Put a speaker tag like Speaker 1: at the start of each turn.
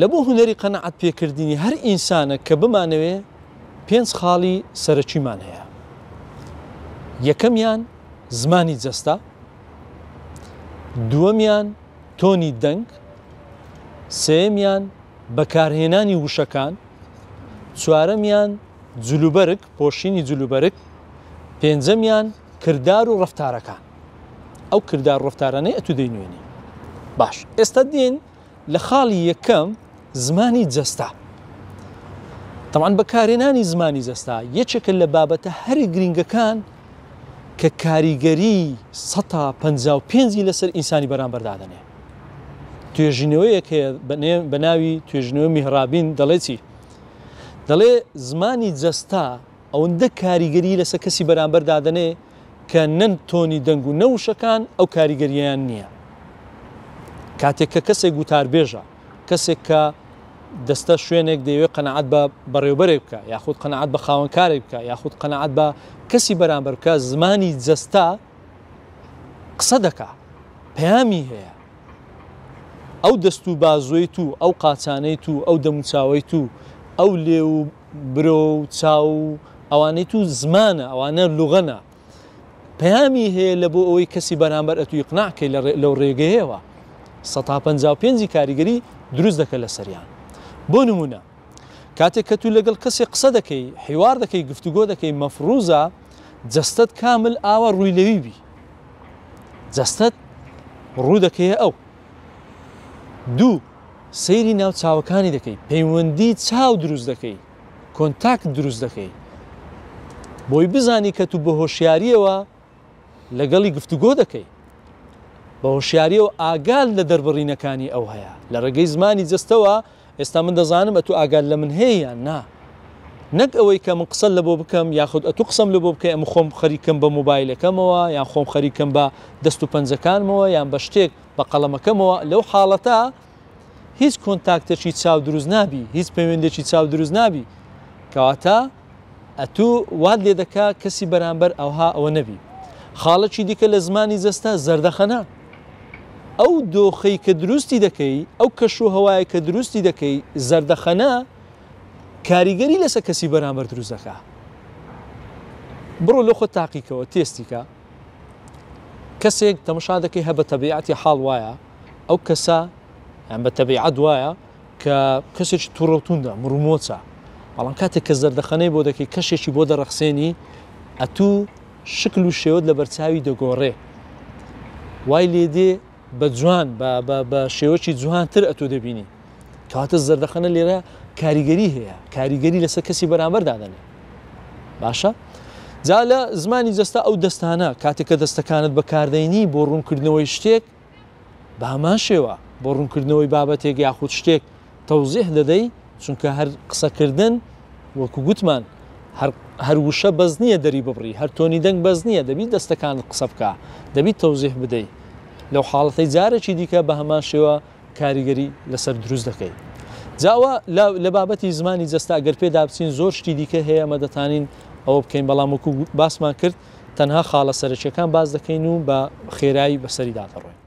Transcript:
Speaker 1: لەبۆ هونەری قەنەعەت پێکردنی هەر ئینسانە کە بمانەوێ 5 خاڵی سەرەکیمان هەیە. یەکەمیان زمانی جەستە، دووەمیان تۆنی دەنگ، سێمیان بەکارهێنانی وشەکان، چوارەمیان جلوبەرگ پۆشینی جلوبەرگ، پێنجەمیان کردار و ڕەفتارەکان. ئەو کردار و ڕەفتارانەی ئەتو دەینوێنی. باش، ئێستا دێن لە خاڵی یەکەم زمانی جەستە. طبعاً بەکارهێنانی زمانی جەستە یەکێکە لە بابەتە هەری گرنگەکان کە کاریگەری 155 لەسەر ئینسانی بەرامبەر دادەنێ. توێژینەوەیەک هەیە بە ناوی توێژینەوە میهرابین، دەڵێ چی؟ دەڵێ زمانی جەستە ئەوەندە کاریگەری لەسەر کەسی بەرامبەر دادەنێ کە نەن تۆنی دەنگ و نەوشەکان ئەو کاریگەریان نییە. کاتێک کە کەسێک گوتاربێژە، کەسێک کە دەستە شوێنێک دەیەوێت قەنەعەت بە بەڕێوەبەرێک بکە، یاخود قەنەعەت بە خاوەنکارێک بکە، یاخود قەنەعەت بە کەسی بەرامبەر بکە، زمانی جەستە قسە دەکا، پەیامی هەیە. ئەو دەست و بازوەی تو، ئەو قاچانەی تو، ئەو دەموچاوەی تو، ئەو لێ و برۆ و چاو و ئەوانەی تو زمانە، ئەوانە لوغەنە، پەیامی هەیە لە بۆ ئەوەی کەسی بەرامبەر ئەتوی ئیقناعکەی لەو ڕێگەیەوە. 155 کاریگەری دروست دەکە لە سەریان. بۆ نمونە کاتێک کە تو لەگەڵ کەسێک قسە دەکەی، حیوار دەکەی، گفتوگۆ دەکەی، مەفروزە جەستت کامل ئاوە ڕووی لەوی بی. جەستت ڕوو دەکەیە ئەو. دوو، سەیری ناو چاوەکانی دەکەی، پەیوەندی چاو دروست دەکەی، کۆنتاکت دروست دەکەی، بۆی بزانی کە تو بە هۆشیاریەوە لەگەڵی گفتوگۆ دەکەی، بە هۆشیاریەوە ئاگال لە دەربڕینەکانی ئەو هەیە. لە ڕێگەی زمانی جەستەوە ئێستا من دەزانم ئەتو ئاگال لە من هەیە نا، نەک ئەوەی کە من قسە لە بۆ بکەم یاخود ئەتو قسەم لە بۆ بکەی ئەمە خۆم خەریکم بە مۆبایلەکەمەوە، یان خۆم خەریکم بە دەست و پەنجەکانمەوە، یان بە شتێک بە قەڵەمەکەمەوە. لەو حاڵەتە هیچ کۆنتاکتێکی چاو دروست نابی، هیچ پەیوەندێکی چاو دروست نابی، کەواتە ئەتو وات لێ دەکا کەسی بەرامبەر ئەوها ئەوە نەبی. خاڵەکی دیکە لە زمانی جەستە زەردەخەنە. ئەو دۆخەی کە دروستی دەکەی، ئەو کەش و هەوای کە دروستی دەکەی، زەردەخەنە کاریگەری لەسەر کەسی بەرامبەر دروست دەکا. بڕۆ لە خۆ تاقیکەوە تێستیکە، کەسێک تەماشا دەکەی هە بە تەبیعەتی حاڵ وایە ئەو کەسە یان بە تەبیعەت وایە کە کەسێکی تووڕەوتوندە مرومۆچە، بەڵام کاتێک کە زەردەخەنەی بۆ دەکەی کەشێکی بۆ دەڕەخسێنی ئەتوو شکل و شێوت لە بەرچاوی دەگۆڕێ، وای لێدێ بە جوان بە شێوەکی جوانتر ئەتۆ دەبینی. کەواتە زەردەخەنە لێرە کاریگەری هەیە، کاریگەری لەسەر کەسی بەرامبەر دادەنێ. باشە؟ جا لە زمانی جەستە ئەو دەستانە کاتێک کە دەستەکانت بەکاردەینی بۆ ڕوونکردنەوەی شتێک بە هەمان شێوە، بۆ ڕوونکردنەوەی بابەتێک یاخود شتێک تەوزیح دەدەی، چونکە هەر قسەکردن وەکو گوتمان هەر وشە بەز نییە دەری ببڕی، هەر تۆنی دەنگ بەز نییە، دەبیت دەستەکانت قسە بکە، دەبیت تەوزیح بدەیت. لەو حاڵەتەی جارێکی دیکە بە هەمان شێوە کاریگەری لەسەر دروست دەکەیت. جاوە لە بابەتی زمانی جەستە ئەگەر پێدا بچین زۆر شتی دیکە هەیە ئەمە دەتوانین ئەوە بکەین، بەڵام وەکو باسمان کرد تەنها خاڵە سەرەکیەکان باز دەکەین و بە خێرایی بەسەری دادەڕۆین.